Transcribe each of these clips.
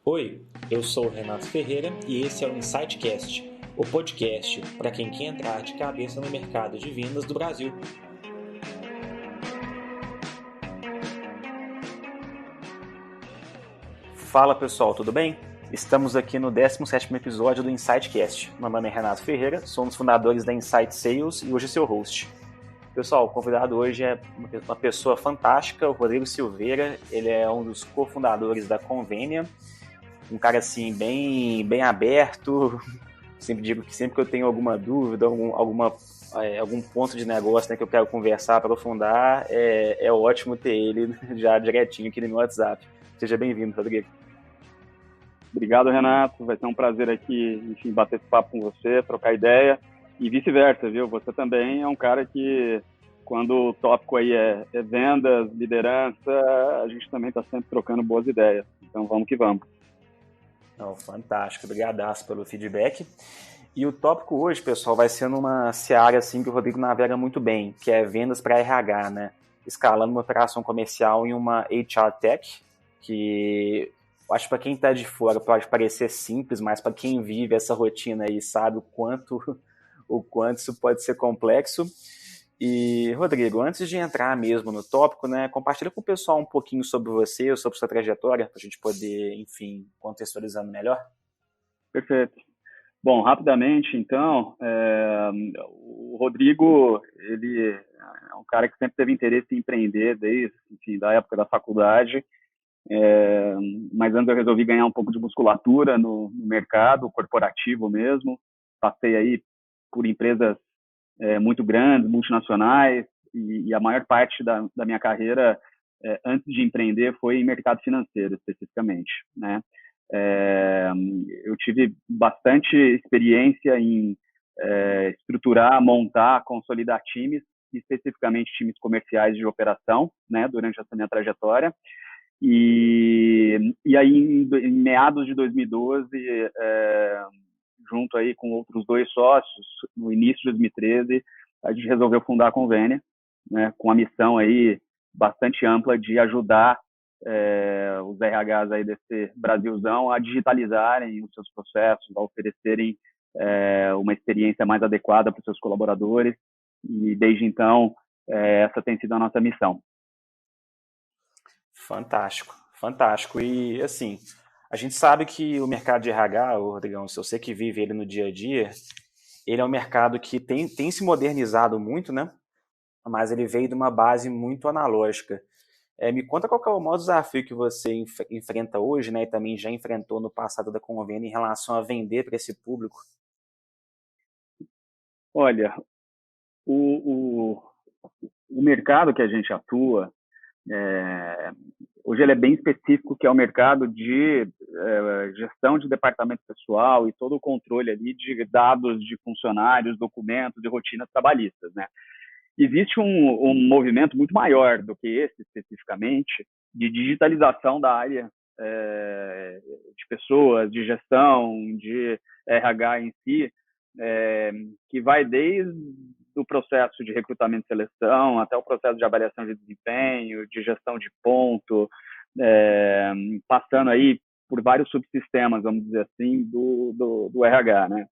Oi, eu sou o Renato Ferreira e esse é o InsightCast, o podcast para quem quer entrar de cabeça no mercado de vendas do Brasil. Fala pessoal, tudo bem? Estamos aqui no 17º episódio do InsightCast. Meu nome é Renato Ferreira, sou um dos fundadores da Insight Sales e hoje seu host. Pessoal, o convidado hoje é uma pessoa fantástica, o Rodrigo Silveira. Ele é um dos cofundadores da Convênia, um cara assim bem aberto. Sempre digo que sempre que eu tenho alguma dúvida, algum ponto de negócio, né, que eu quero conversar, aprofundar, é ótimo ter ele já direitinho aqui no meu WhatsApp. Seja bem-vindo, Rodrigo. Obrigado, Renato. Vai ser um prazer aqui, enfim, bater esse papo com você, trocar ideia e vice-versa, viu? Você também é um cara que, quando o tópico aí é vendas, liderança, a gente também está sempre trocando boas ideias. Então, vamos que vamos. Oh, fantástico, obrigadaço pelo feedback. E o tópico hoje, pessoal, vai ser numa seara assim que o Rodrigo navega muito bem, que é vendas para RH, né? Escalando uma operação comercial em uma HR Tech, que acho que para quem está de fora pode parecer simples, mas para quem vive essa rotina aí sabe o quanto isso pode ser complexo. E, Rodrigo, antes de entrar mesmo no tópico, né, compartilha com o pessoal um pouquinho sobre você, sobre sua trajetória, para a gente poder, enfim, contextualizando melhor. Perfeito. Bom, rapidamente, então, o Rodrigo, ele é um cara que sempre teve interesse em empreender desde, enfim, da época da faculdade. Mas antes eu resolvi ganhar um pouco de musculatura no mercado corporativo mesmo. Passei aí por empresas muito grandes, multinacionais, e a maior parte da minha carreira, antes de empreender, foi em mercado financeiro, especificamente, né? Eu tive bastante experiência em estruturar, montar, consolidar times, especificamente times comerciais de operação, né, durante essa minha trajetória. E aí, em meados de 2012, junto aí com outros dois sócios, no início de 2013, a gente resolveu fundar a Convênia, né, com a missão aí bastante ampla de ajudar os RHs aí desse Brasilzão a digitalizarem os seus processos, a oferecerem uma experiência mais adequada para os seus colaboradores. E desde então, essa tem sido a nossa missão. Fantástico, fantástico. E, assim, a gente sabe que o mercado de RH, Rodrigão, se você que vive ele no dia a dia, ele é um mercado que tem se modernizado muito, né? Mas ele veio de uma base muito analógica. Me conta qual que é o maior desafio que você enfrenta hoje, né? E também já enfrentou no passado da Convênia em relação a vender para esse público. Olha, o, o, o mercado que a gente atua, hoje ele é bem específico, que é o mercado de gestão de departamento pessoal e todo o controle ali de dados de funcionários, documentos e rotinas trabalhistas, né? Existe um movimento muito maior do que esse especificamente de digitalização da área de pessoas, de gestão, de RH em si, que vai desde o processo de recrutamento e seleção até o processo de avaliação de desempenho, de gestão de ponto, passando aí por vários subsistemas, vamos dizer assim, do RH, né?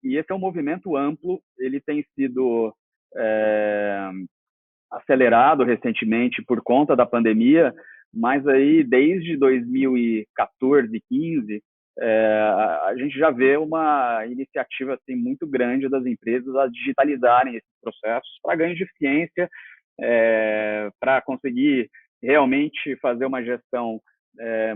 E esse é um movimento amplo, ele tem sido acelerado recentemente por conta da pandemia, mas aí desde 2014, 15, a gente já vê uma iniciativa assim muito grande das empresas a digitalizarem esses processos para ganho de eficiência, para conseguir realmente fazer uma gestão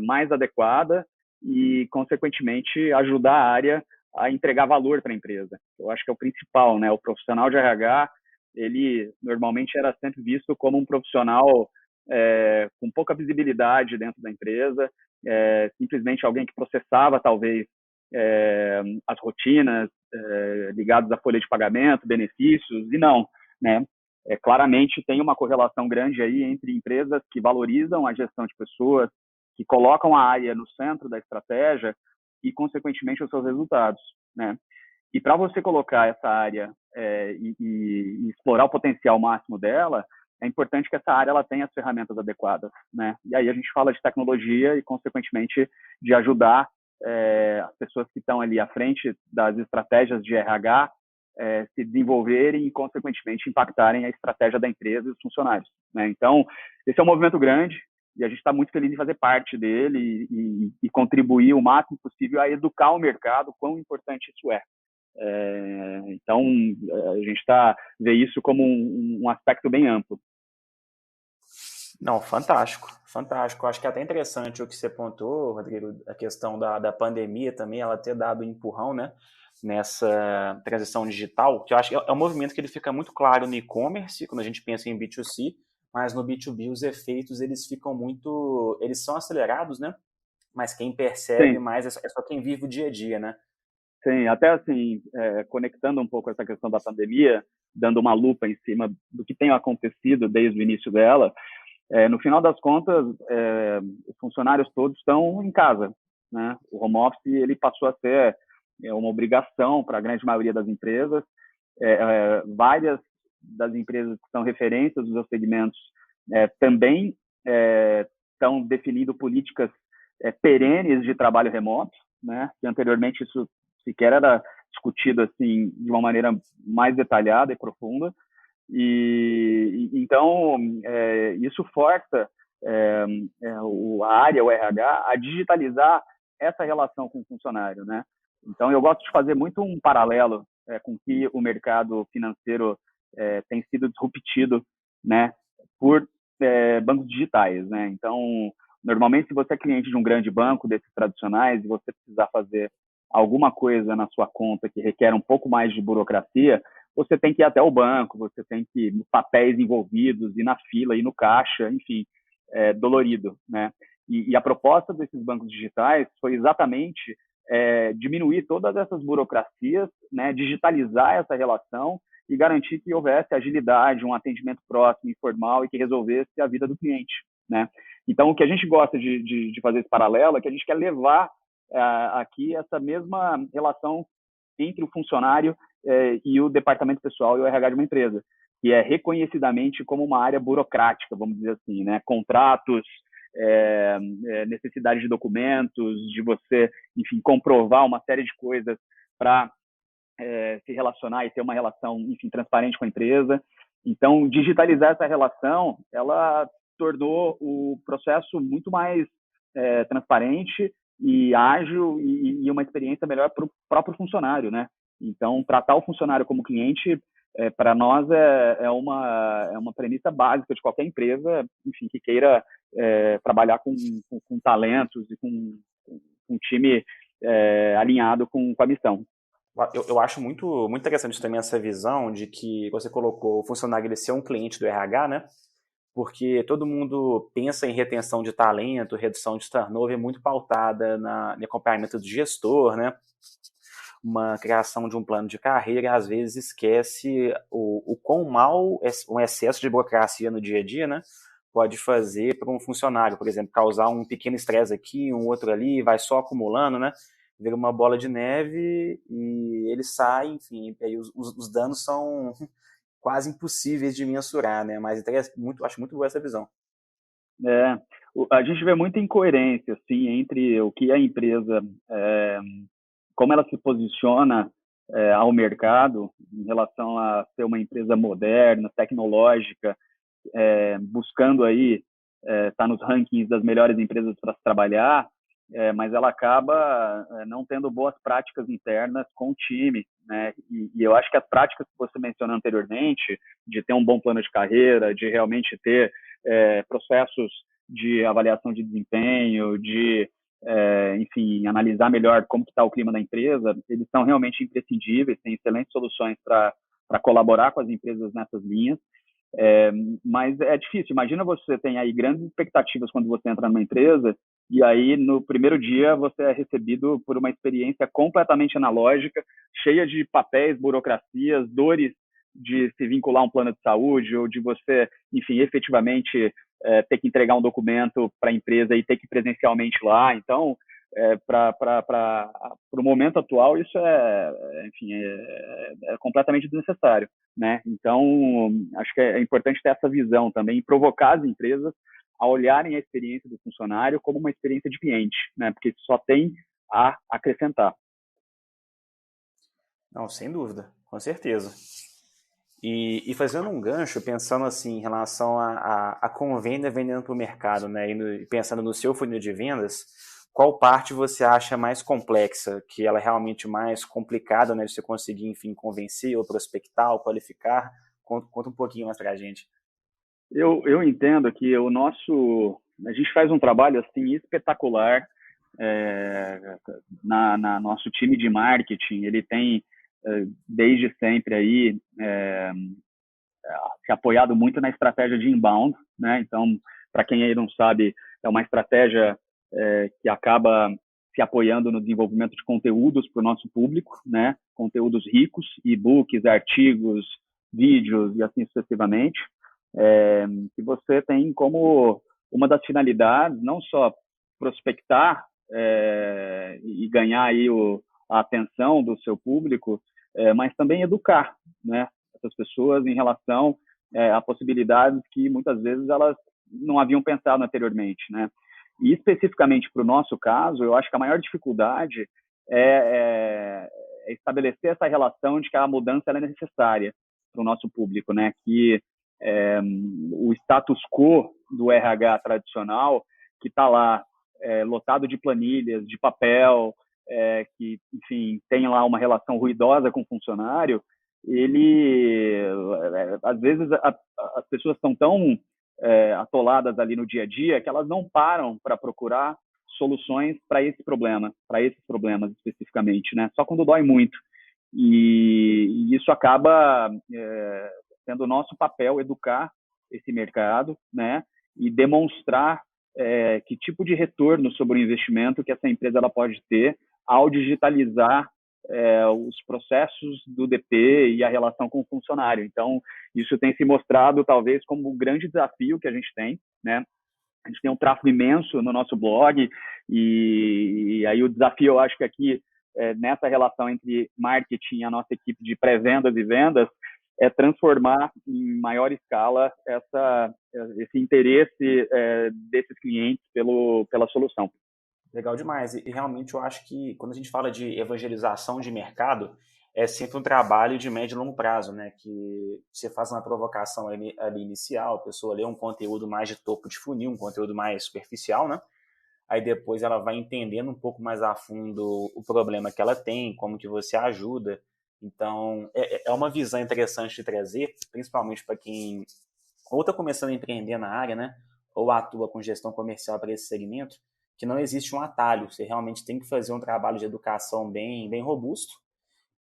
mais adequada e, consequentemente, ajudar a área a entregar valor para a empresa. Eu acho que é o principal, né? O profissional de RH, ele normalmente era sempre visto como um profissional com pouca visibilidade dentro da empresa, simplesmente alguém que processava, talvez, as rotinas ligadas à folha de pagamento, benefícios, e não, né? Claramente tem uma correlação grande aí entre empresas que valorizam a gestão de pessoas, que colocam a área no centro da estratégia e, consequentemente, os seus resultados, né? E para você colocar essa área e explorar o potencial máximo dela, é importante que essa área ela tenha as ferramentas adequadas, né? E aí a gente fala de tecnologia e, consequentemente, de ajudar as pessoas que estão ali à frente das estratégias de RH se desenvolverem e, consequentemente, impactarem a estratégia da empresa e os funcionários, né? Então, esse é um movimento grande e a gente está muito feliz em fazer parte dele e contribuir o máximo possível a educar o mercado, quão importante isso é. Então, a gente vê isso como um aspecto bem amplo. Não, fantástico, fantástico. Acho que é até interessante o que você pontuou, Rodrigo, a questão da pandemia também, ela ter dado um empurrão, né, nessa transição digital, que eu acho que é um movimento que ele fica muito claro no e-commerce, quando a gente pensa em B2C, mas no B2B os efeitos, eles são acelerados, né, mas quem percebe Sim. mais é só quem vive o dia a dia, né? Sim, até assim, conectando um pouco essa questão da pandemia, dando uma lupa em cima do que tem acontecido desde o início dela, no final das contas, os funcionários todos estão em casa, né? O home office ele passou a ser uma obrigação para a grande maioria das empresas. Várias das empresas que são referências dos seus segmentos também estão definindo políticas perenes de trabalho remoto, né? Que anteriormente isso sequer era discutido assim de uma maneira mais detalhada e profunda. E então isso força a área, o RH, a digitalizar essa relação com o funcionário, né? Então eu gosto de fazer muito um paralelo com que o mercado financeiro tem sido disruptido, né, por bancos digitais, né? Então normalmente se você é cliente de um grande banco desses tradicionais e você precisar fazer alguma coisa na sua conta que requer um pouco mais de burocracia, você tem que ir até o banco, você tem que ir papéis envolvidos, ir na fila, ir no caixa, enfim, dolorido, né? E a proposta desses bancos digitais foi exatamente diminuir todas essas burocracias, né? Digitalizar essa relação e garantir que houvesse agilidade, um atendimento próximo, informal e que resolvesse a vida do cliente, né? Então, o que a gente gosta de fazer esse paralelo é que a gente quer levar aqui essa mesma relação entre o funcionário e o departamento pessoal e o RH de uma empresa, que é reconhecidamente como uma área burocrática, vamos dizer assim, né? Contratos, necessidade de documentos, de você, enfim, comprovar uma série de coisas para se relacionar e ter uma relação, enfim, transparente com a empresa. Então, digitalizar essa relação, ela tornou o processo muito mais transparente e ágil e uma experiência melhor para o próprio funcionário, né? Então, tratar o funcionário como cliente, para nós, é uma premissa básica de qualquer empresa, enfim, que queira trabalhar com talentos e com um time alinhado com a missão. Eu acho muito, muito interessante também essa visão de que você colocou o funcionário ele ser um cliente do RH, né? Porque todo mundo pensa em retenção de talento, redução de turnover muito pautada no acompanhamento do gestor, né? Uma criação de um plano de carreira, às vezes esquece o quão mal um excesso de burocracia no dia a dia, né? Pode fazer para um funcionário, por exemplo, causar um pequeno estresse aqui, um outro ali, vai só acumulando, né? Vira uma bola de neve e ele sai, enfim, aí os danos são quase impossíveis de mensurar, né? Mas acho muito boa essa visão. A gente vê muita incoerência, assim, entre o que a empresa, como ela se posiciona ao mercado em relação a ser uma empresa moderna, tecnológica, buscando aí estar nos rankings das melhores empresas para se trabalhar, mas ela acaba não tendo boas práticas internas com o time, né? E eu acho que as práticas que você mencionou anteriormente, de ter um bom plano de carreira, de realmente ter processos de avaliação de desempenho, de, enfim, analisar melhor como está o clima da empresa, eles são realmente imprescindíveis, tem excelentes soluções para colaborar com as empresas nessas linhas. Mas é difícil. Imagina você tem aí grandes expectativas quando você entra numa empresa e aí no primeiro dia você é recebido por uma experiência completamente analógica, cheia de papéis, burocracias, dores de se vincular a um plano de saúde ou de você, enfim, efetivamente ter que entregar um documento para a empresa e ter que ir presencialmente lá. Então, para o momento atual, isso enfim, completamente desnecessário, né? Então, acho que é importante ter essa visão também e provocar as empresas a olharem a experiência do funcionário como uma experiência de cliente, né? Porque isso só tem a acrescentar. Não, sem dúvida, com certeza. E fazendo um gancho, pensando assim em relação a Convenda vendendo para o mercado, né? E pensando no seu funil de vendas, qual parte você acha mais complexa, que ela é realmente mais complicada, né? De você conseguir, enfim, convencer ou prospectar ou qualificar? Conta um pouquinho mais para a gente. Eu entendo que a gente faz um trabalho assim espetacular na nosso time de marketing. Ele tem desde sempre aí se apoiado muito na estratégia de inbound, né? Então, para quem aí não sabe, é uma estratégia que acaba se apoiando no desenvolvimento de conteúdos para o nosso público, né? Conteúdos ricos, e-books, artigos, vídeos e assim sucessivamente, que você tem como uma das finalidades não só prospectar e ganhar aí a atenção do seu público, mas também educar, né? Essas pessoas em relação a possibilidades que muitas vezes elas não haviam pensado anteriormente, né? E especificamente para o nosso caso, eu acho que a maior dificuldade é estabelecer essa relação de que a mudança é necessária para o nosso público, né? Que o status quo do RH tradicional, que está lá lotado de planilhas, de papel, que, enfim, tem lá uma relação ruidosa com o funcionário, ele, às vezes, as pessoas estão tão atoladas ali no dia a dia que elas não param para procurar soluções para esses problemas especificamente, né? Só quando dói muito. E isso acaba sendo o nosso papel educar esse mercado, né? E demonstrar que tipo de retorno sobre o investimento que essa empresa ela pode ter ao digitalizar os processos do DP e a relação com o funcionário. Então, isso tem se mostrado talvez como um grande desafio que a gente tem, né? A gente tem um tráfego imenso no nosso blog e aí o desafio, eu acho que aqui, nessa relação entre marketing e a nossa equipe de pré-vendas e vendas, é transformar em maior escala esse interesse desses clientes pela solução. Legal demais. E realmente eu acho que quando a gente fala de evangelização de mercado, é sempre um trabalho de médio e longo prazo, né? Que você faz uma provocação ali inicial, a pessoa lê um conteúdo mais de topo de funil, um conteúdo mais superficial, né? Aí depois ela vai entendendo um pouco mais a fundo o problema que ela tem, como que você ajuda. Então, é uma visão interessante de trazer, principalmente para quem ou está começando a empreender na área, né? Ou atua com gestão comercial para esse segmento, que não existe um atalho. Você realmente tem que fazer um trabalho de educação bem robusto.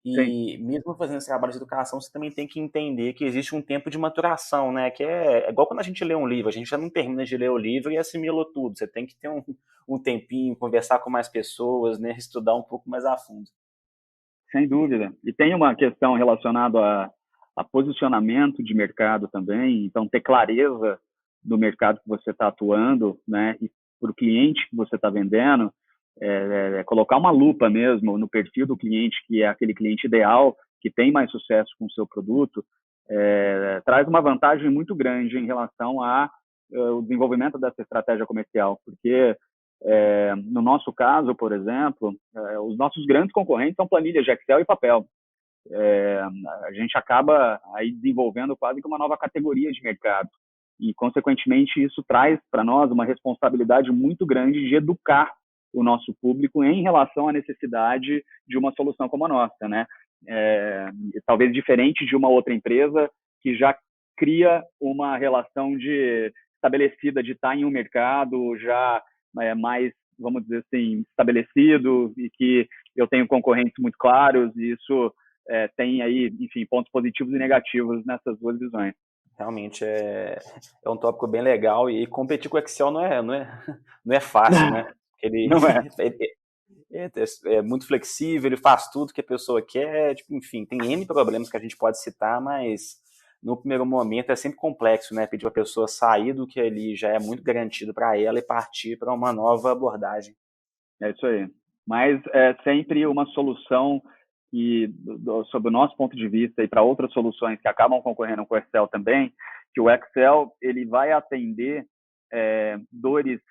Sim. E mesmo fazendo esse trabalho de educação, você também tem que entender que existe um tempo de maturação, né? Que é igual quando a gente lê um livro, a gente já não termina de ler o livro e assimilou tudo. Você tem que ter um tempinho, conversar com mais pessoas, né? Estudar um pouco mais a fundo. Sem dúvida. E tem uma questão relacionada a posicionamento de mercado também, então ter clareza do mercado que você está atuando, né, e para o cliente que você está vendendo, colocar uma lupa mesmo no perfil do cliente, que é aquele cliente ideal, que tem mais sucesso com o seu produto, traz uma vantagem muito grande em relação o desenvolvimento dessa estratégia comercial, porque no nosso caso, por exemplo, os nossos grandes concorrentes são planilhas de Excel e papel. A gente acaba aí desenvolvendo quase que uma nova categoria de mercado. E, consequentemente, isso traz para nós uma responsabilidade muito grande de educar o nosso público em relação à necessidade de uma solução como a nossa, né? Talvez diferente de uma outra empresa que já cria uma relação estabelecida de estar em um mercado já mais, vamos dizer assim, estabelecido e que eu tenho concorrentes muito claros e isso tem aí, enfim, pontos positivos e negativos nessas duas visões. Realmente é um tópico bem legal e competir com o Excel não é fácil, né? Ele, Não é? é muito flexível, ele faz tudo que a pessoa quer, tipo, enfim, tem N problemas que a gente pode citar, mas no primeiro momento é sempre complexo, né? Pedir para a pessoa sair do que ali já é muito garantido para ela e partir para uma nova abordagem. É isso aí. Mas é sempre uma solução que, sob o nosso ponto de vista, e para outras soluções que acabam concorrendo com o Excel também, que o Excel ele vai atender dores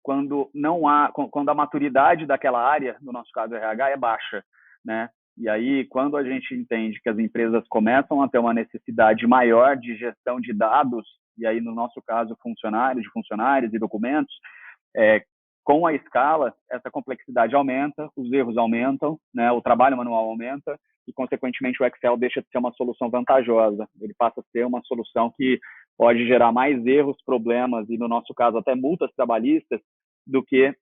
quando não há, quando a maturidade daquela área, no nosso caso RH, é baixa, né? E aí, quando a gente entende que as empresas começam a ter uma necessidade maior de gestão de dados, e aí, no nosso caso, funcionários, de funcionários e documentos, é, com a escala, essa complexidade aumenta, os erros aumentam, né, o trabalho manual aumenta e, consequentemente, o Excel deixa de ser uma solução vantajosa. Ele passa a ser uma solução que pode gerar mais erros, problemas e, no nosso caso, até multas trabalhistas do que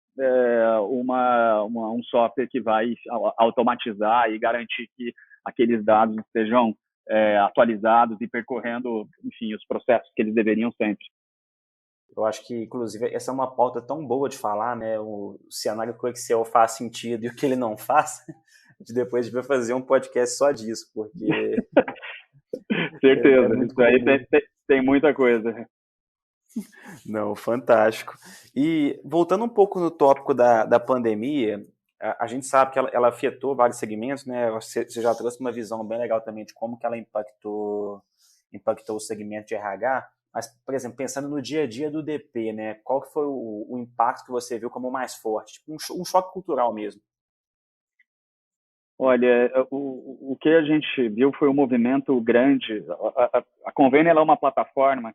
um software que vai automatizar e garantir que aqueles dados estejam atualizados e percorrendo, enfim, os processos que eles deveriam sempre. Eu acho que, inclusive, essa é uma pauta tão boa de falar, né? O cenário que o Excel faz sentido e o que ele não faz. A gente depois devia fazer um podcast só disso, porque é Certeza, muito isso aí comum. tem muita coisa. Não, fantástico. E voltando um pouco no tópico da pandemia, a gente sabe que ela afetou vários segmentos, né? Você já trouxe uma visão bem legal também de como que ela impactou o segmento de RH. Mas, por exemplo, pensando no dia a dia do DP, né? Qual que foi o impacto que você viu como mais forte? Tipo, um choque cultural mesmo. Olha, o que a gente viu foi um movimento grande. A Convênio ela é uma plataforma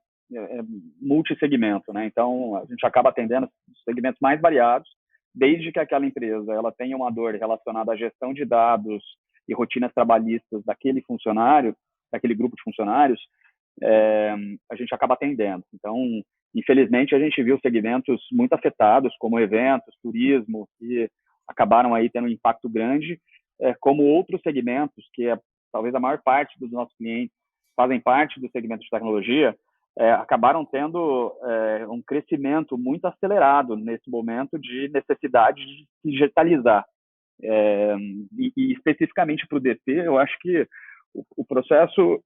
multissegmento, né? Então, a gente acaba atendendo os segmentos mais variados, desde que aquela empresa ela tenha uma dor relacionada à gestão de dados e rotinas trabalhistas daquele funcionário, daquele grupo de funcionários, a gente acaba atendendo. Então, infelizmente, a gente viu segmentos muito afetados, como eventos, turismo, que acabaram aí tendo um impacto grande, como outros segmentos, que talvez a maior parte dos nossos clientes fazem parte do segmento de tecnologia, acabaram tendo um crescimento muito acelerado nesse momento de necessidade de se digitalizar. E especificamente para o DP, eu acho que o processo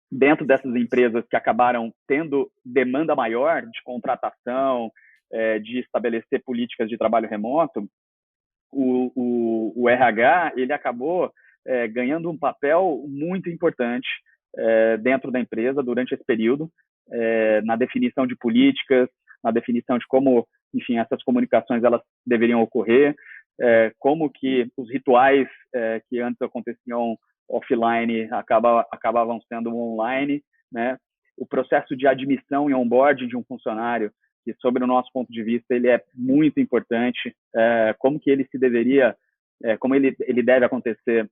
dentro dessas empresas que acabaram tendo demanda maior de contratação, de estabelecer políticas de trabalho remoto, o RH ele acabou ganhando um papel muito importante dentro da empresa durante esse período, na definição de políticas, na definição de como, enfim, essas comunicações elas deveriam ocorrer, como que os rituais que antes aconteciam offline acabavam sendo online, né? O processo de admissão e onboarding de um funcionário, que sobre o nosso ponto de vista ele é muito importante, como que ele se deveria, como ele deve acontecer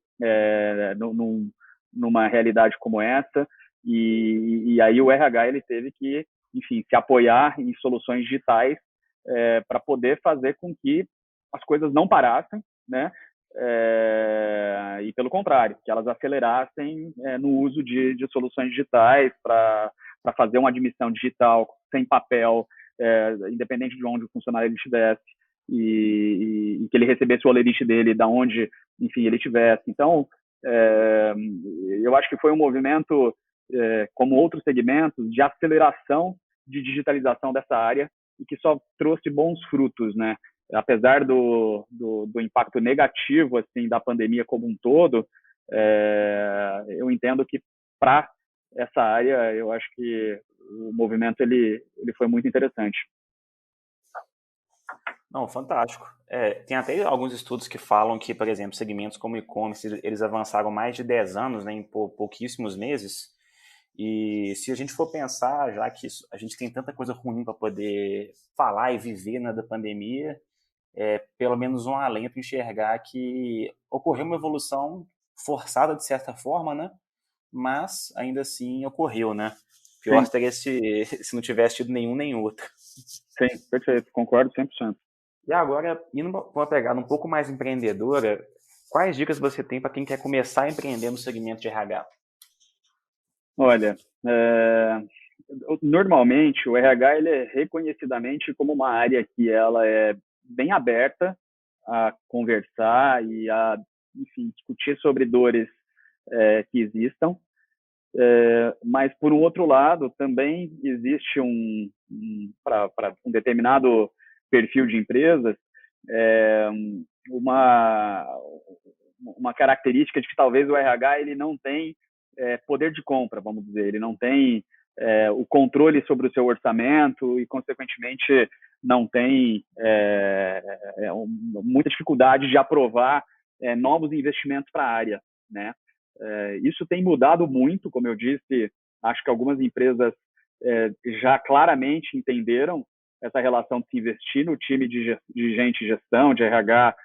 numa realidade como essa, e aí o RH ele teve que, enfim, se apoiar em soluções digitais para poder fazer com que as coisas não parassem, né? E pelo contrário, que elas acelerassem no uso de soluções digitais para fazer uma admissão digital sem papel, independente de onde o funcionário ele estivesse, e que ele recebesse o olerite dele da onde, enfim, ele estivesse. Então, eu acho que foi um movimento, como outros segmentos, de aceleração de digitalização dessa área e que só trouxe bons frutos, né? Apesar do impacto negativo assim da pandemia como um todo, eu entendo que para essa área eu acho que o movimento ele foi muito interessante. Não, fantástico. Tem até alguns estudos que falam que, por exemplo, segmentos como e-commerce, eles avançaram mais de 10 anos, né, em pouquíssimos meses. E se a gente for pensar, já que a gente tem tanta coisa ruim para poder falar e viver, né, da pandemia, pelo menos um alento enxergar que ocorreu uma evolução forçada de certa forma, né? Mas ainda assim ocorreu, né? Pior Sim, seria se não tivesse tido nenhum nem outro. sim, perfeito, concordo 100%. E agora, indo para uma pegada um pouco mais empreendedora, quais dicas você tem para quem quer começar a empreender no segmento de RH? Olha, normalmente o RH ele é reconhecidamente como uma área que ela é bem aberta a conversar e a, enfim, discutir sobre dores que existam, mas por um outro lado também existe para um determinado perfil de empresas é, uma, uma característica de que talvez o RH ele não tem poder de compra, vamos dizer, ele não tem o controle sobre o seu orçamento e, consequentemente, não tem muita dificuldade de aprovar novos investimentos para a área, né? Isso tem mudado muito, como eu disse, acho que algumas empresas já claramente entenderam essa relação de se investir no time de gente de gestão, de RH,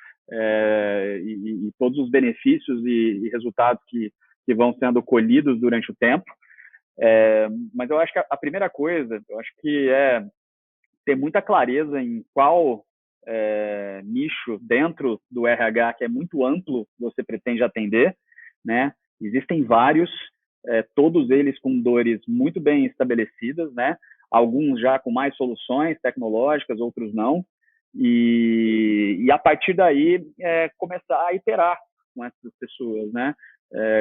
e todos os benefícios e resultados que vão sendo colhidos durante o tempo. Mas eu acho que a primeira coisa, eu acho que é ter muita clareza em qual nicho dentro do RH, que é muito amplo, você pretende atender, né? Existem vários, todos eles com dores muito bem estabelecidas, né? Alguns já com mais soluções tecnológicas, outros não. E a partir daí, começar a iterar com essas pessoas, né?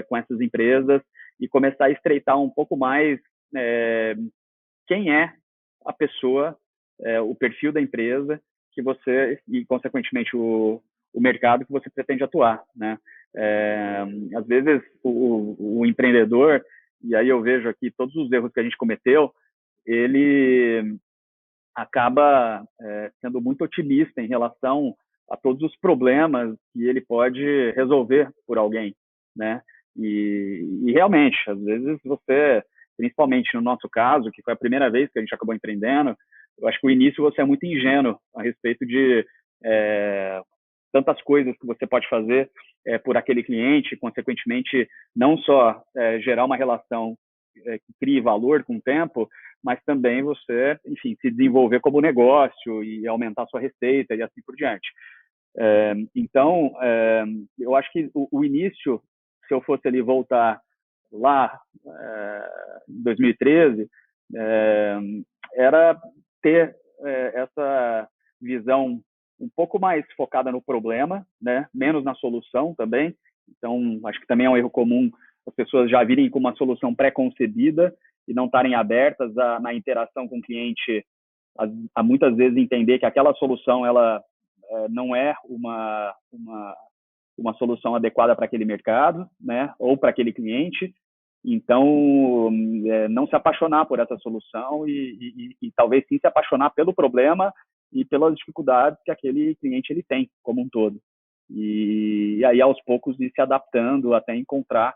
Com essas empresas e começar a estreitar um pouco mais quem é a pessoa, o perfil da empresa que você, e consequentemente o mercado que você pretende atuar, né? Às vezes o empreendedor, e aí eu vejo aqui todos os erros que a gente cometeu, ele acaba sendo muito otimista em relação a todos os problemas que ele pode resolver por alguém, né? E realmente, às vezes você, principalmente no nosso caso, que foi a primeira vez que a gente acabou empreendendo, eu acho que o início você é muito ingênuo a respeito de tantas coisas que você pode fazer por aquele cliente, consequentemente, não só gerar uma relação que crie valor com o tempo, mas também você, enfim, se desenvolver como negócio e aumentar sua receita e assim por diante. Então, eu acho que o início, se eu fosse ali voltar lá em 2013, era ter essa visão um pouco mais focada no problema, né? Menos na solução também. Então, acho que também é um erro comum as pessoas já virem com uma solução pré-concebida e não estarem abertas na interação com o cliente a muitas vezes entender que aquela solução ela não é uma solução adequada para aquele mercado, né? Ou para aquele cliente. Então, não se apaixonar por essa solução e talvez sim se apaixonar pelo problema e pelas dificuldades que aquele cliente ele tem como um todo. E aí, aos poucos, ir se adaptando até encontrar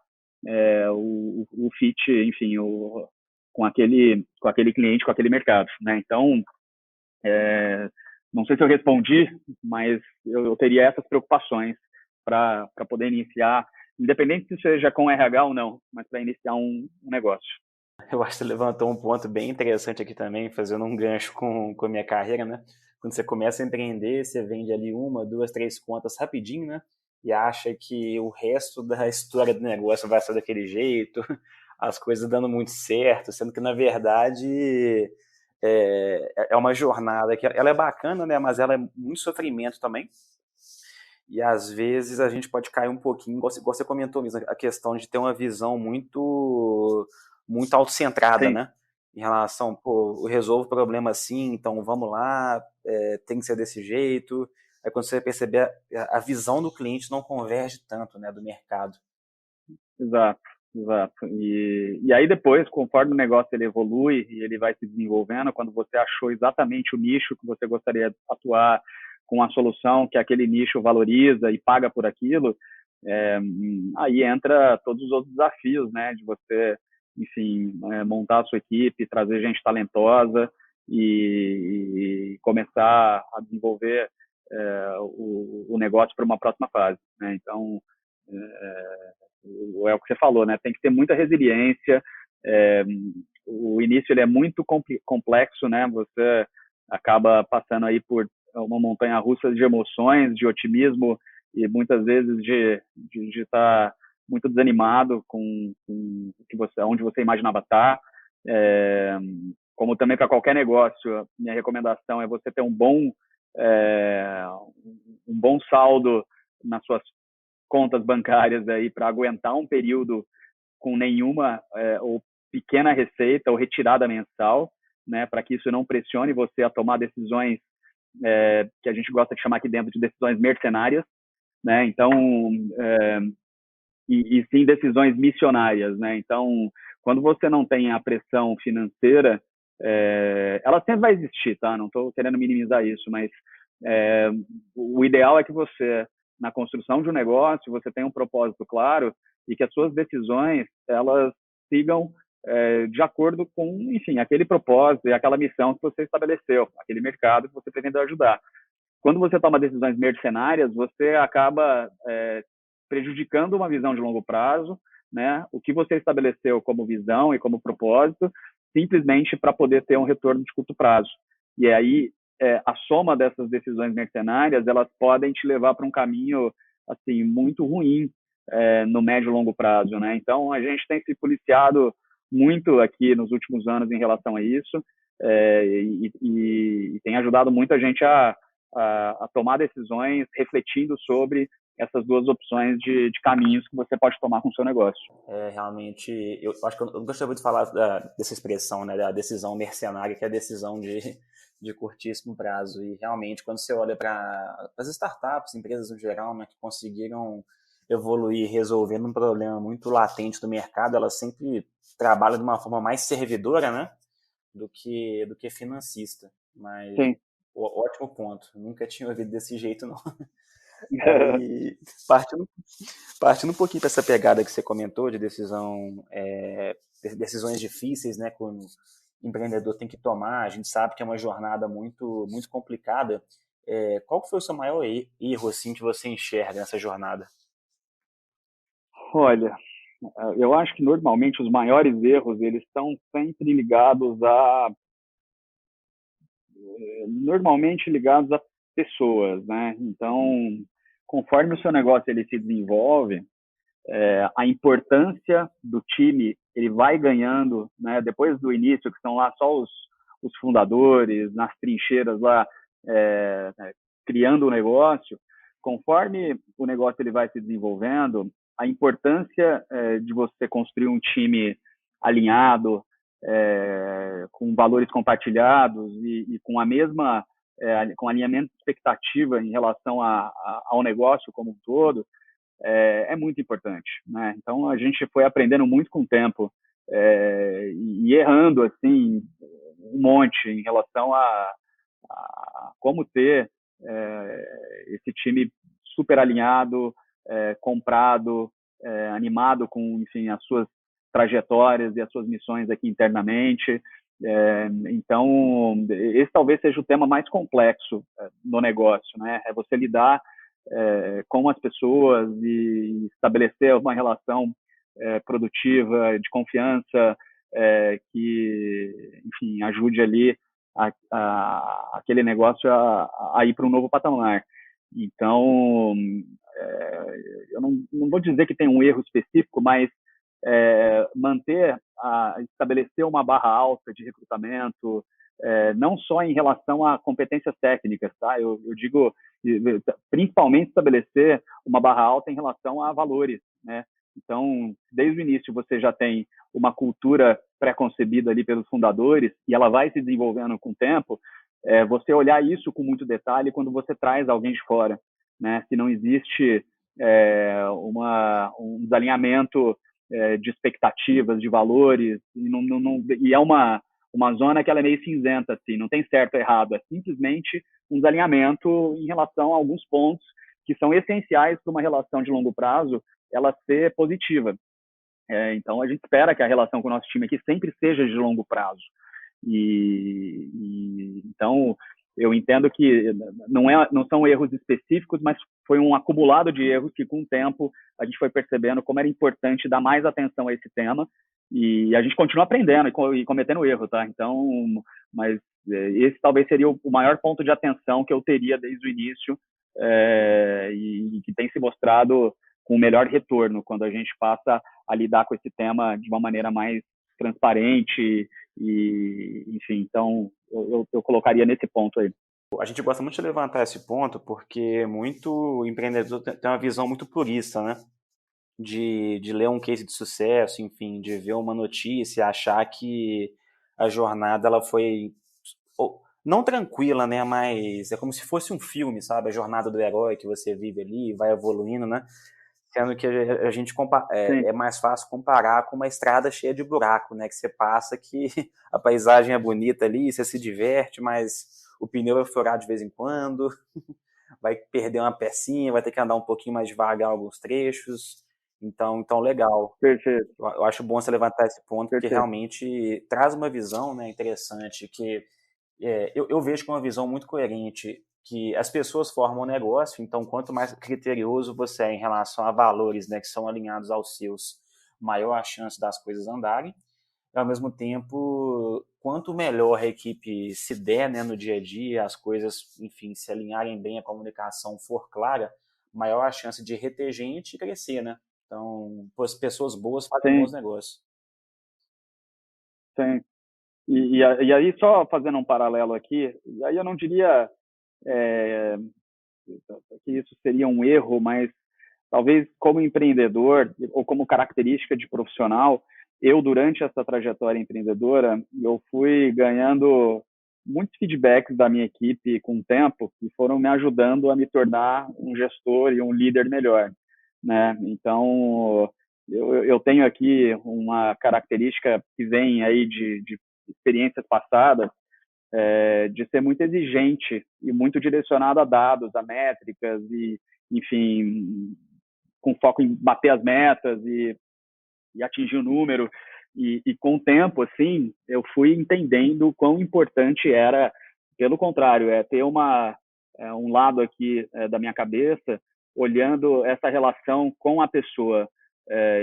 o fit, enfim, com aquele cliente, com aquele mercado, né? Então, não sei se eu respondi, mas eu teria essas preocupações para poder iniciar, independente se seja com RH ou não, mas para iniciar um negócio. Eu acho que você levantou um ponto bem interessante aqui também, fazendo um gancho com a minha carreira, né? Quando você começa a empreender, você vende ali uma, duas, três contas rapidinho, né? E acha que o resto da história do negócio vai ser daquele jeito, as coisas dando muito certo, sendo que, na verdade, é uma jornada que ela é bacana, né? Mas ela é muito sofrimento também. E às vezes a gente pode cair um pouquinho, igual você comentou mesmo, a questão de ter uma visão muito autocentrada, Sim, né? Em relação, pô, eu resolvo o problema assim, então vamos lá, tem que ser desse jeito. Aí quando você perceber, a visão do cliente não converge tanto, né, do mercado. exato, exato. E aí depois, conforme o negócio ele evolui e ele vai se desenvolvendo, quando você achou exatamente o nicho que você gostaria de atuar com a solução que aquele nicho valoriza e paga por aquilo, aí entra todos os outros desafios, né, de você, enfim, montar a sua equipe, trazer gente talentosa e começar a desenvolver o negócio para uma próxima fase, né? Então, é o que você falou, né? Tem que ter muita resiliência. É, o início ele é muito complexo, né? Você acaba passando aí por uma montanha russa de emoções, de otimismo e muitas vezes de estar muito desanimado com que você, onde você imaginava estar. Como também para qualquer negócio, minha recomendação é você ter é, um bom saldo nas suas contas bancárias aí para aguentar um período com nenhuma ou pequena receita ou retirada mensal, né, para que isso não pressione você a tomar decisões que a gente gosta de chamar aqui dentro de decisões mercenárias, né? Então, e sim decisões missionárias, né? Então, quando você não tem a pressão financeira, ela sempre vai existir, tá? Não estou querendo minimizar isso, mas o ideal é que você, na construção de um negócio, você tenha um propósito claro e que as suas decisões, elas sigam de acordo com, enfim, aquele propósito e aquela missão que você estabeleceu, aquele mercado que você pretende ajudar. Quando você toma decisões mercenárias, você acaba prejudicando uma visão de longo prazo, né? O que você estabeleceu como visão e como propósito, simplesmente para poder ter um retorno de curto prazo. E aí, a soma dessas decisões mercenárias, elas podem te levar para um caminho assim muito ruim no médio e longo prazo, né? Então, a gente tem se policiado muito aqui nos últimos anos em relação a isso, e tem ajudado muito a gente a tomar decisões refletindo sobre essas duas opções de caminhos que você pode tomar com o seu negócio. Realmente, eu acho que eu gostaria muito de falar dessa expressão, né, da decisão mercenária, que é a decisão de curtíssimo prazo. E realmente, quando você olha para as startups, empresas no geral, né, que conseguiram evoluir resolvendo um problema muito latente do mercado, elas sempre trabalham de uma forma mais servidora, né, do que financista. Mas Sim. ótimo ponto. Nunca tinha ouvido desse jeito, não. Aí, partindo um pouquinho para essa pegada que você comentou de decisões difíceis, né, que o empreendedor tem que tomar, a gente sabe que é uma jornada muito, muito complicada. Qual foi o seu maior erro assim, que você enxerga nessa jornada? Olha, eu acho que normalmente os maiores erros eles estão sempre ligados a pessoas, né? Então, conforme o seu negócio ele se desenvolve, a importância do time ele vai ganhando, né? Depois do início, que são lá só os fundadores nas trincheiras lá criando o negócio, conforme o negócio ele vai se desenvolvendo, a importância de você construir um time alinhado, com valores compartilhados e com a mesma com alinhamento de expectativa em relação ao negócio como um todo, é muito importante, né? Então a gente foi aprendendo muito com o tempo e errando assim um monte em relação a como ter esse time super alinhado, comprado, animado com, enfim, as suas trajetórias e as suas missões aqui internamente. Então, esse talvez seja o tema mais complexo no negócio, né? É você lidar com as pessoas e estabelecer uma relação produtiva, de confiança, que, enfim, ajude ali aquele negócio a ir para um novo patamar. Então, eu não vou dizer que tem um erro específico, mas estabelecer uma barra alta de recrutamento, não só em relação a competências técnicas, tá? Eu digo principalmente estabelecer uma barra alta em relação a valores, né? Então, desde o início você já tem uma cultura pré-concebida ali pelos fundadores e ela vai se desenvolvendo com o tempo, você olhar isso com muito detalhe quando você traz alguém de fora, né? Se não existe um desalinhamento de expectativas, de valores, e é uma zona que ela é meio cinzenta, assim, não tem certo ou errado, é simplesmente um desalinhamento em relação a alguns pontos que são essenciais para uma relação de longo prazo ela ser positiva. Então, a gente espera que a relação com o nosso time aqui sempre seja de longo prazo. Então, eu entendo que não são erros específicos, mas foi um acumulado de erros que, com o tempo, a gente foi percebendo como era importante dar mais atenção a esse tema. E a gente continua aprendendo e cometendo erro, tá? Então, mas esse talvez seria o maior ponto de atenção que eu teria desde o início e que tem se mostrado com o melhor retorno quando a gente passa a lidar com esse tema de uma maneira mais transparente e enfim, então eu colocaria nesse ponto aí. A gente gosta muito de levantar esse ponto porque muito empreendedor tem uma visão muito purista, né? De ler um case de sucesso, enfim, de ver uma notícia, achar que a jornada ela foi não tranquila, né? Mas é como se fosse um filme, sabe? A jornada do herói que você vive ali, vai evoluindo, né? Sendo que a gente Sim, é mais fácil comparar com uma estrada cheia de buraco, né? Que você passa que a paisagem é bonita ali, você se diverte, mas o pneu vai furar de vez em quando, vai perder uma pecinha, vai ter que andar um pouquinho mais devagar em alguns trechos. Então legal. perfeito, Eu acho bom você levantar esse ponto, porque perfeito. realmente traz uma visão, né, interessante, que eu vejo com uma visão muito coerente que as pessoas formam um negócio, então quanto mais criterioso você é em relação a valores, né, que são alinhados aos seus, maior a chance das coisas andarem. E, ao mesmo tempo, quanto melhor a equipe se der, né, no dia a dia, as coisas, enfim, se alinharem bem, a comunicação for clara, maior a chance de reter gente e crescer, né? Então, as pessoas boas fazem bons Sim, negócios. sim. E aí, só fazendo um paralelo aqui, e aí eu não diria é, que isso seria um erro, mas talvez como empreendedor ou como característica de profissional, eu durante essa trajetória empreendedora, eu fui ganhando muitos feedbacks da minha equipe com o tempo que foram me ajudando a me tornar um gestor e um líder melhor, né? Então, eu tenho aqui uma característica que vem aí de experiências passadas, de ser muito exigente e muito direcionado a dados, a métricas e, enfim, com foco em bater as metas e atingir o número. E com o tempo, assim, eu fui entendendo o quão importante era, pelo contrário, ter um lado aqui da minha cabeça olhando essa relação com a pessoa,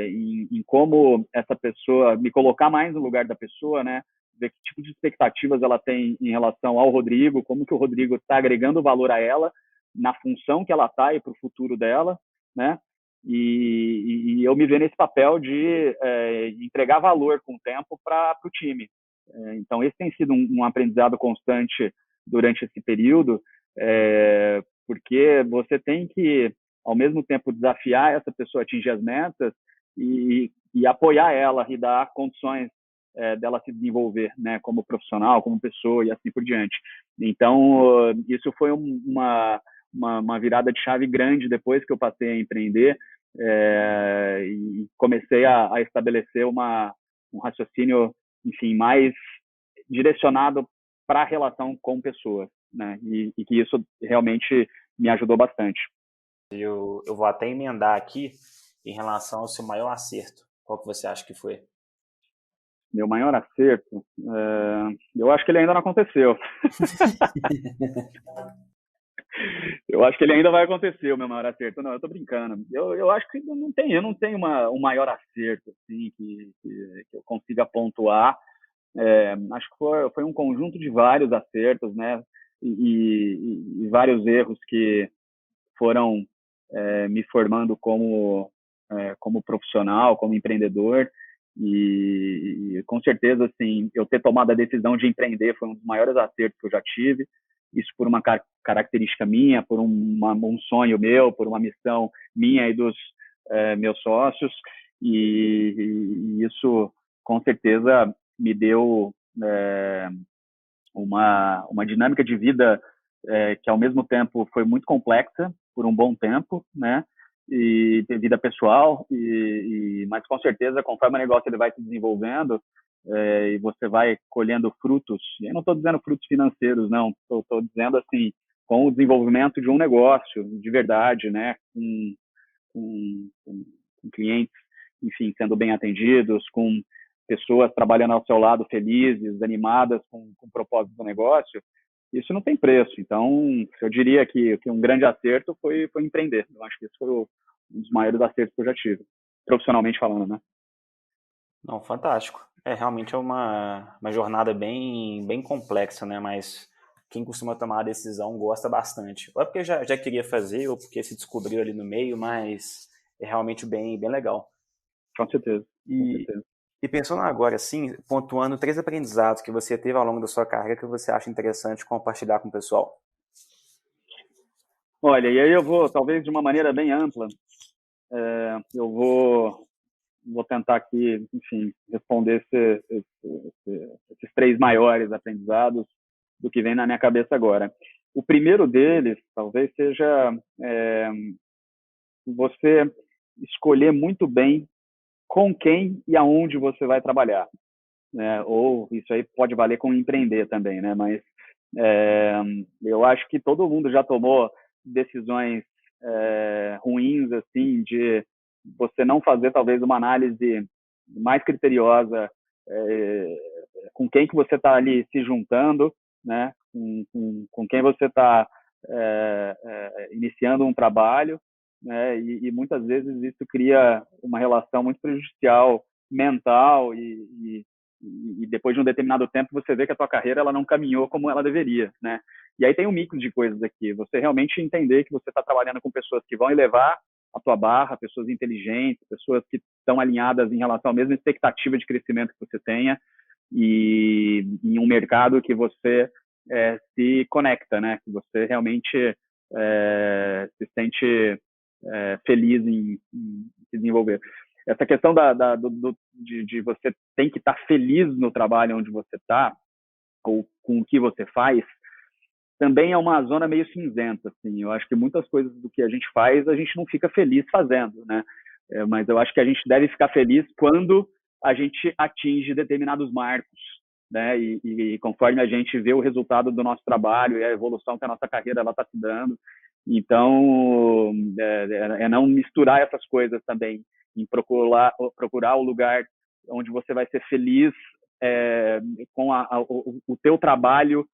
em como essa pessoa, me colocar mais no lugar da pessoa, né? Ver que tipo de expectativas ela tem em relação ao Rodrigo, como que o Rodrigo está agregando valor a ela, na função que ela está e para o futuro dela, né? E eu me ver nesse papel de entregar valor com o tempo para o time. Então, esse tem sido um aprendizado constante durante esse período, porque você tem que, ao mesmo tempo, desafiar essa pessoa a atingir as metas e apoiar ela e dar condições dela se desenvolver, né, como profissional, como pessoa e assim por diante. Então, isso foi uma virada de chave grande depois que eu passei a empreender, e comecei a estabelecer um raciocínio, enfim, mais direcionado para a relação com pessoas, né? E que isso realmente me ajudou bastante. Eu vou até emendar aqui em relação ao seu maior acerto. Qual que você acha que foi? Meu maior acerto, eu acho que ele ainda não aconteceu. Eu acho que ele ainda vai acontecer, o meu maior acerto. Não, eu tô brincando. Eu acho que eu não tenho um maior acerto, assim, que eu consiga pontuar. Acho que foi um conjunto de vários acertos, né? E vários erros que foram me formando como profissional, como empreendedor. E com certeza, assim, eu ter tomado a decisão de empreender foi um dos maiores acertos que eu já tive. Isso por uma característica minha, por um sonho meu, por uma missão minha e dos meus sócios. E isso, com certeza, me deu uma dinâmica de vida que, ao mesmo tempo, foi muito complexa por um bom tempo, né? E vida pessoal, mas com certeza, conforme o negócio ele vai se desenvolvendo e você vai colhendo frutos, e eu não estou dizendo frutos financeiros, não, estou dizendo assim, com o desenvolvimento de um negócio de verdade, né? Com clientes, enfim, sendo bem atendidos, com pessoas trabalhando ao seu lado felizes, animadas com o propósito do negócio, isso não tem preço. Então, eu diria que um grande acerto foi empreender. Eu acho que esse foi um dos maiores acertos que eu já tive, profissionalmente falando, né? Não, fantástico. Realmente é uma jornada bem complexa, né? Mas quem costuma tomar a decisão gosta bastante. Ou é porque já queria fazer, ou porque se descobriu ali no meio, mas é realmente bem legal. Com certeza, com E, certeza. e pensando agora, assim, pontuando três aprendizados que você teve ao longo da sua carreira que você acha interessante compartilhar com o pessoal. Olha, e aí eu vou, talvez de uma maneira bem ampla, eu vou tentar aqui, enfim, responder esses três maiores aprendizados do que vem na minha cabeça agora. O primeiro deles, talvez, seja você escolher muito bem com quem e aonde você vai trabalhar, né? Ou isso aí pode valer com empreender também, né? Mas eu acho que todo mundo já tomou decisões ruins, assim, de você não fazer talvez uma análise mais criteriosa com quem que você está ali se juntando, né? Com quem você está iniciando um trabalho, né? E muitas vezes isso cria uma relação muito prejudicial mental e depois de um determinado tempo você vê que a tua carreira ela não caminhou como ela deveria, né? E aí tem um mix de coisas aqui. Você realmente entender que você está trabalhando com pessoas que vão elevar a tua barra, pessoas inteligentes, pessoas que estão alinhadas em relação à mesma expectativa de crescimento que você tenha e em um mercado que você se conecta, né? Que você realmente se sente feliz em se desenvolver. Essa questão de você tem que estar feliz no trabalho onde você está, ou com o que você faz, também é uma zona meio cinzenta, assim. Eu acho que muitas coisas do que a gente faz, a gente não fica feliz fazendo, né? Mas eu acho que a gente deve ficar feliz quando a gente atinge determinados marcos, né? E conforme a gente vê o resultado do nosso trabalho e a evolução que a nossa carreira ela está se dando. Então, não misturar essas coisas também, em procurar o lugar onde você vai ser feliz com o teu trabalho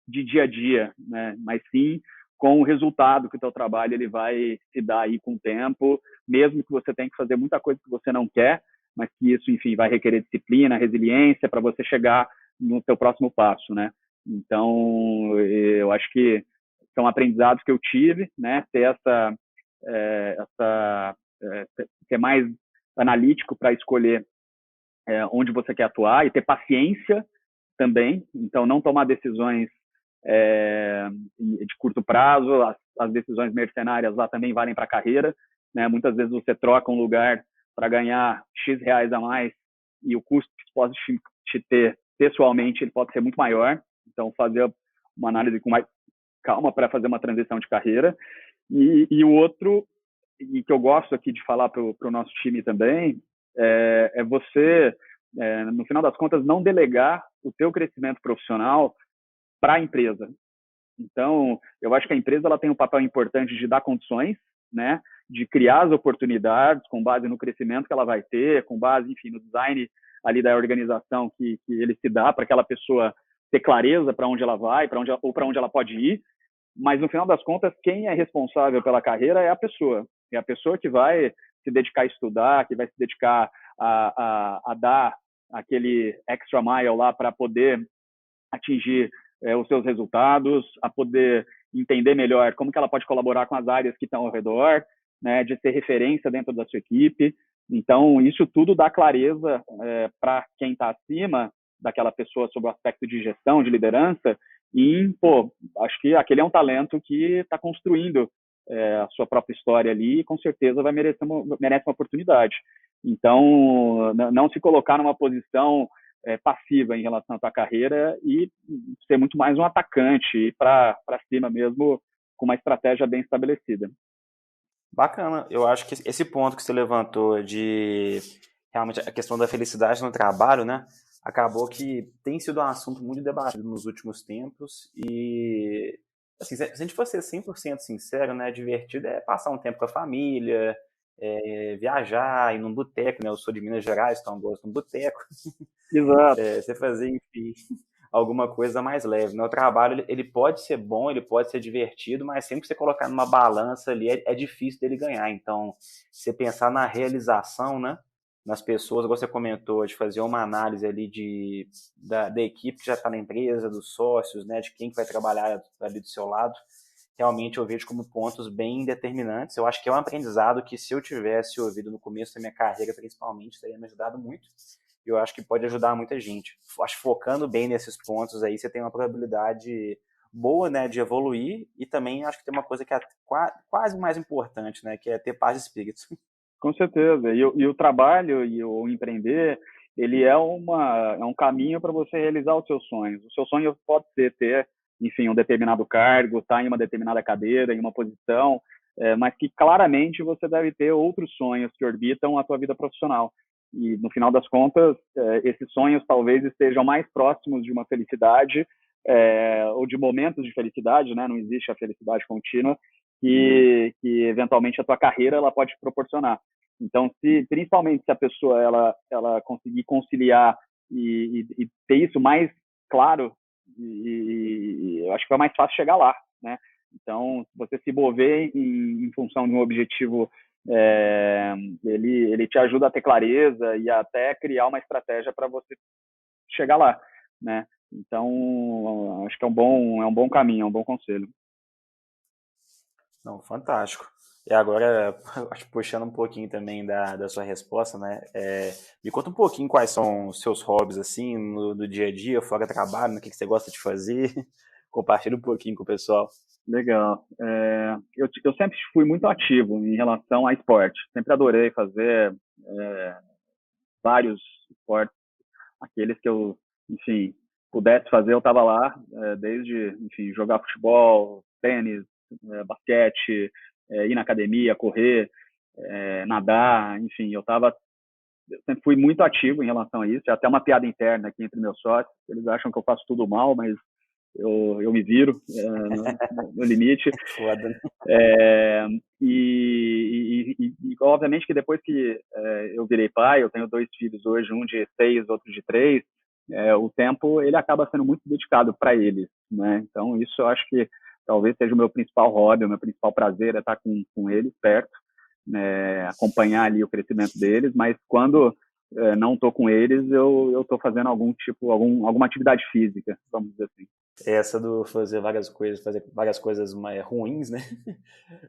de dia a dia, né? Mas sim com o resultado que o teu trabalho ele vai te dar aí com o tempo, mesmo que você tenha que fazer muita coisa que você não quer, mas que isso, enfim, vai requerer disciplina, resiliência para você chegar no teu próximo passo, né? Então, eu acho que são aprendizados que eu tive, né? Ter ser mais analítico para escolher onde você quer atuar e ter paciência também. Então, não tomar decisões de curto prazo. As decisões mercenárias lá também valem para a carreira, né? Muitas vezes você troca um lugar para ganhar X reais a mais e o custo que pode te ter pessoalmente ele pode ser muito maior. Então, fazer uma análise com mais calma para fazer uma transição de carreira. E o outro, e que eu gosto aqui de falar para o nosso time também, você, no final das contas, não delegar o teu crescimento profissional para a empresa. Então, eu acho que a empresa ela tem um papel importante de dar condições, né, de criar as oportunidades com base no crescimento que ela vai ter, com base, enfim, no design ali da organização que ele se dá para aquela pessoa ter clareza para onde ela vai, ou para onde ela pode ir. Mas no final das contas, quem é responsável pela carreira é a pessoa. É a pessoa que vai se dedicar a estudar, que vai se dedicar a dar aquele extra mile lá para poder atingir os seus resultados, a poder entender melhor como que ela pode colaborar com as áreas que estão ao redor, né, de ser referência dentro da sua equipe. Então, isso tudo dá clareza para quem está acima daquela pessoa sobre o aspecto de gestão, de liderança, e, acho que aquele é um talento que está construindo a sua própria história ali e com certeza merece uma oportunidade. Então, não se colocar numa posição passiva em relação à tua carreira e ser muito mais um atacante, ir para cima mesmo com uma estratégia bem estabelecida. Bacana. Eu acho que esse ponto que você levantou de realmente a questão da felicidade no trabalho, né? Acabou que tem sido um assunto muito debatido nos últimos tempos e, assim, se a gente for ser 100% sincero, né? Divertido é passar um tempo com a família, viajar, ir num boteco, né? Eu sou de Minas Gerais, então eu gosto de um boteco. Exato. Você fazer, enfim, alguma coisa mais leve, né? O trabalho, ele pode ser bom, ele pode ser divertido, mas sempre que você colocar numa balança ali, é difícil dele ganhar. Então, você pensar na realização, né? Nas pessoas, você comentou, de fazer uma análise ali da equipe que já está na empresa, dos sócios, né? De quem que vai trabalhar ali do seu lado. Realmente eu vejo como pontos bem determinantes. Eu acho que é um aprendizado que, se eu tivesse ouvido no começo da minha carreira, principalmente, teria me ajudado muito. Eu acho que pode ajudar muita gente. Acho que focando bem nesses pontos aí, você tem uma probabilidade boa, né, de evoluir, e também acho que tem uma coisa que é quase mais importante, né, que é ter paz de espírito. Com certeza. E o trabalho e o empreender, ele é um caminho para você realizar os seus sonhos. O seu sonho pode ser ter enfim, um determinado cargo, está em uma determinada cadeira, em uma posição, mas que claramente você deve ter outros sonhos que orbitam a tua vida profissional. E, no final das contas, esses sonhos talvez estejam mais próximos de uma felicidade ou de momentos de felicidade, né? Não existe a felicidade contínua, que eventualmente a tua carreira ela pode te proporcionar. Então, principalmente se a pessoa ela conseguir conciliar e ter isso mais claro, eu acho que vai mais fácil chegar lá, né? Então, você se mover em função de um objetivo, ele te ajuda a ter clareza e até criar uma estratégia para você chegar lá, né? Então, acho que é um bom caminho, é um bom conselho. Não, fantástico. E agora, acho que puxando um pouquinho também da sua resposta, né? Me conta um pouquinho quais são os seus hobbies, assim, no dia a dia, fora trabalho, o que você gosta de fazer. Compartilha um pouquinho com o pessoal. Legal. Eu sempre fui muito ativo em relação a esporte. Sempre adorei fazer vários esportes. Aqueles que eu, enfim, pudesse fazer, eu estava lá, desde, enfim, jogar futebol, tênis, basquete, ir na academia, correr, nadar, enfim, eu sempre fui muito ativo em relação a isso. É até uma piada interna aqui entre meus sócios. Eles acham que eu faço tudo mal, mas eu me viro no limite. Foda, né? Obviamente que depois que eu virei pai, eu tenho 2 filhos hoje, um de 6, outro de 3, o tempo ele acaba sendo muito dedicado para eles, né? Então isso eu acho que talvez seja o meu principal hobby, o meu principal prazer é estar com eles perto, né? Acompanhar ali o crescimento deles, mas quando não estou com eles, eu estou fazendo alguma atividade física, vamos dizer assim. Essa do fazer várias coisas mais ruins, né?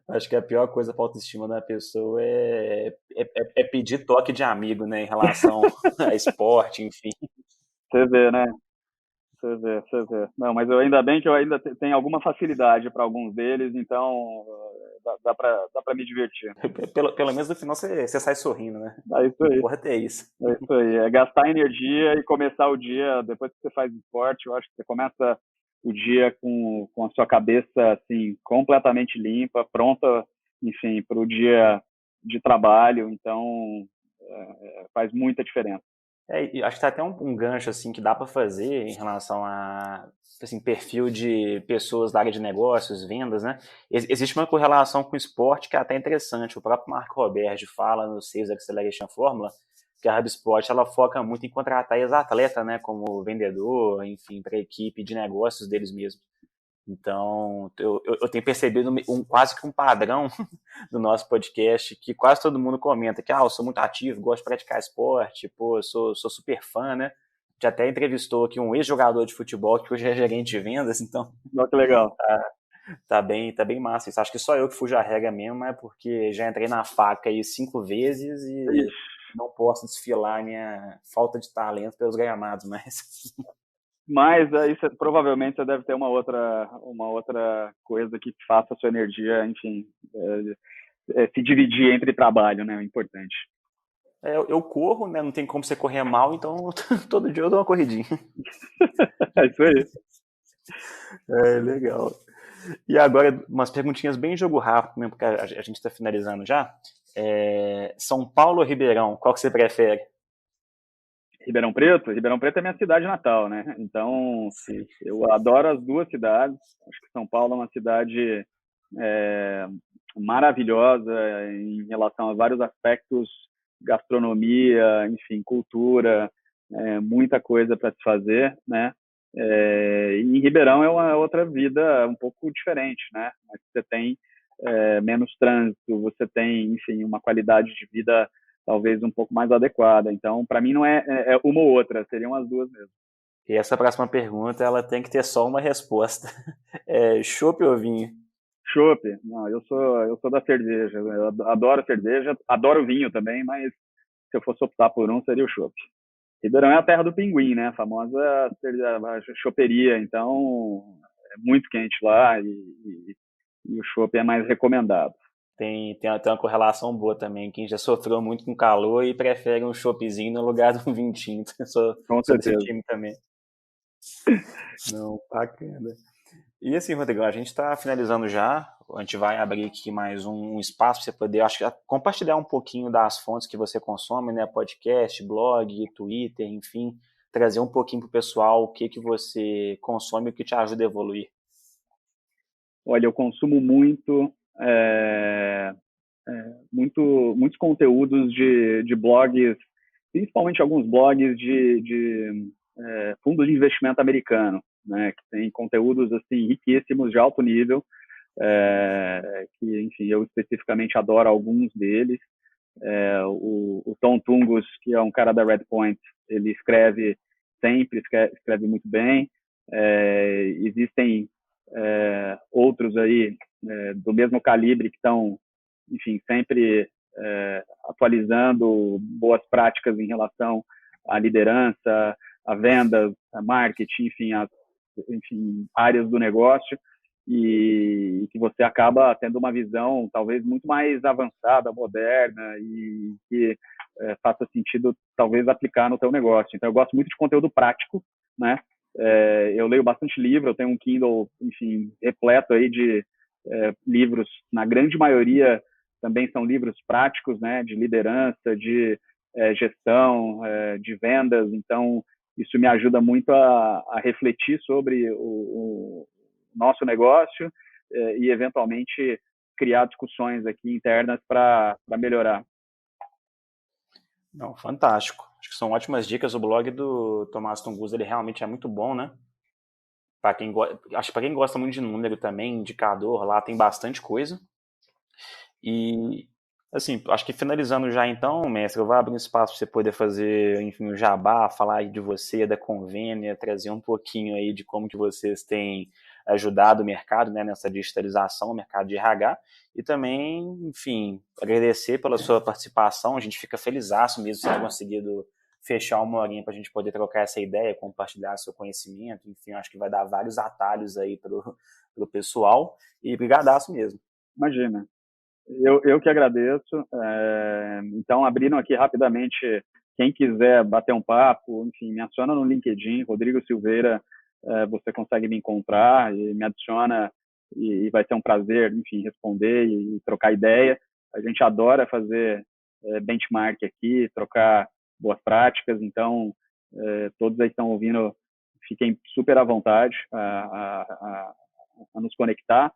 Acho que a pior coisa para a autoestima da pessoa é pedir toque de amigo, né? Em relação a esporte, enfim. Você vê, né? Você vê. Não, mas ainda bem que eu ainda tenho alguma facilidade para alguns deles, então dá para me divertir. Pelo menos no final você sai sorrindo, né? É isso O aí. importante é isso. É isso aí. É gastar energia e começar o dia, depois que você faz esporte, eu acho que você começa o dia com a sua cabeça assim, completamente limpa, pronta, enfim, para o dia de trabalho. Então, faz muita diferença. E acho que tá até um gancho assim que dá para fazer em relação a assim, perfil de pessoas da área de negócios, vendas, né? Existe uma correlação com o esporte que é até interessante. O próprio Marco Roberge fala no Sales Acceleration Formula que a HubSpot ela foca muito em contratar ex-atleta, né, como vendedor, enfim, para a equipe de negócios deles mesmos. Então, eu tenho percebido quase que um padrão do nosso podcast, que quase todo mundo comenta que eu sou muito ativo, gosto de praticar esporte, pô, sou super fã, né? Já até entrevistou aqui um ex-jogador de futebol que hoje é gerente de vendas, então Olha que legal. tá bem massa isso. Acho que só eu que fujo a regra mesmo, é porque já entrei na faca aí 5 vezes e não posso desfilar minha falta de talento pelos gramados, Mas aí provavelmente você deve ter uma outra coisa que faça a sua energia, enfim, se dividir entre trabalho, né? É importante. Eu corro, né? Não tem como você correr mal, então todo dia eu dou uma corridinha. É isso aí. Legal. E agora, umas perguntinhas bem jogo rápido, mesmo, porque a gente está finalizando já. São Paulo ou Ribeirão? Qual que você prefere? Ribeirão Preto? Ribeirão Preto é minha cidade natal, né? Então, Sim. eu adoro as duas cidades. Acho que São Paulo é uma cidade maravilhosa em relação a vários aspectos, gastronomia, enfim, cultura, muita coisa para se fazer, né? E em Ribeirão é uma outra vida um pouco diferente, né? Você tem menos trânsito, você tem, enfim, uma qualidade de vida talvez um pouco mais adequada. Então, para mim não é uma ou outra, seriam as duas mesmo. E essa próxima pergunta, ela tem que ter só uma resposta. Chopp ou vinho? Chopp, não, eu sou da cerveja. Eu adoro cerveja, adoro vinho também, mas se eu fosse optar por um, seria o chopp. Ribeirão é a terra do pinguim, né? A famosa choperia, então é muito quente lá e o chopp é mais recomendado. Tem uma correlação boa também. Quem já sofreu muito com calor e prefere um choppzinho no lugar de um vinho tinto. Com Sou desse certeza. time também. Não, bacana. E assim, Rodrigo, a gente está finalizando já. A gente vai abrir aqui mais um espaço para você poder, acho que, compartilhar um pouquinho das fontes que você consome, né? Podcast, blog, Twitter, enfim, trazer um pouquinho para o pessoal o que você consome e o que te ajuda a evoluir. Olha, eu consumo muitos conteúdos de blogs, principalmente alguns blogs de fundos de investimento americano, né, que tem conteúdos assim riquíssimos de alto nível, que, enfim, eu especificamente adoro alguns deles. O Tom Tungus, que é um cara da Redpoint, ele escreve muito bem. Existem outros aí do mesmo calibre que estão, enfim, sempre atualizando boas práticas em relação à liderança, a vendas, a marketing, enfim, áreas do negócio, e que você acaba tendo uma visão talvez muito mais avançada, moderna, e que faça sentido talvez aplicar no teu negócio. Então eu gosto muito de conteúdo prático, né? Eu leio bastante livro, eu tenho um Kindle, enfim, repleto aí de livros, na grande maioria também são livros práticos, né, de liderança, de gestão, de vendas. Então isso me ajuda muito a refletir sobre o nosso negócio e eventualmente criar discussões aqui internas para melhorar. Não, fantástico. Acho que são ótimas dicas. O blog do Tomás Tungus, ele realmente é muito bom, né? Acho que para quem gosta muito de número também, indicador, lá tem bastante coisa. E, assim, acho que finalizando já então, mestre, eu vou abrir um espaço para você poder fazer, enfim, o jabá, falar aí de você, da Convênia, trazer um pouquinho aí de como que vocês têm ajudado o mercado, né, nessa digitalização, o mercado de RH, e também, enfim, agradecer pela sua participação. A gente fica felizaço mesmo de ter conseguido fechar uma horinha para a gente poder trocar essa ideia, compartilhar seu conhecimento, enfim, acho que vai dar vários atalhos aí pro pessoal, e brigadaço mesmo. Imagina. Eu que agradeço. Então, abrindo aqui rapidamente, quem quiser bater um papo, enfim, me adiciona no LinkedIn, Rodrigo Silveira, você consegue me encontrar e me adiciona, e vai ser um prazer, enfim, responder e trocar ideia. A gente adora fazer benchmark aqui, trocar boas práticas, então todos aí que estão ouvindo, fiquem super à vontade a nos conectar.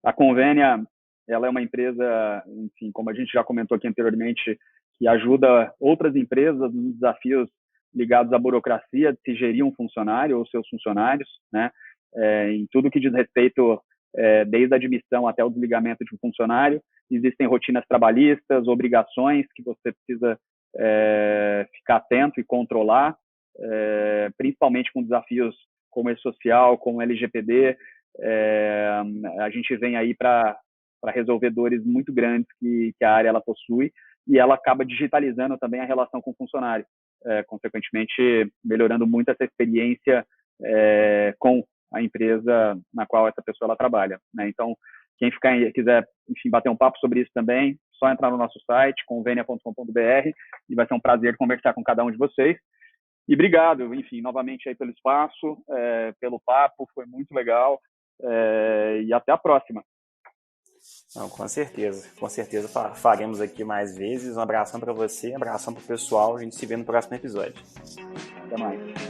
A Convênia, ela é uma empresa, enfim, como a gente já comentou aqui anteriormente, que ajuda outras empresas nos desafios ligados à burocracia de se gerir um funcionário ou seus funcionários, né? Em tudo que diz respeito, desde a admissão até o desligamento de um funcionário, existem rotinas trabalhistas, obrigações que você precisa ficar atento e controlar, principalmente com desafios como E-Social, como LGPD. A gente vem aí para resolver dores muito grandes que a área ela possui, e ela acaba digitalizando também a relação com o funcionário, consequentemente melhorando muito essa experiência com a empresa na qual essa pessoa ela trabalha, né? Então, quem quiser, enfim, bater um papo sobre isso também, só entrar no nosso site, convenia.com.br, e vai ser um prazer conversar com cada um de vocês. E obrigado, enfim, novamente aí pelo espaço, pelo papo, foi muito legal, e até a próxima. Não, com certeza faremos aqui mais vezes. Um abração para você, um abração para o pessoal. A gente se vê no próximo episódio. Até mais.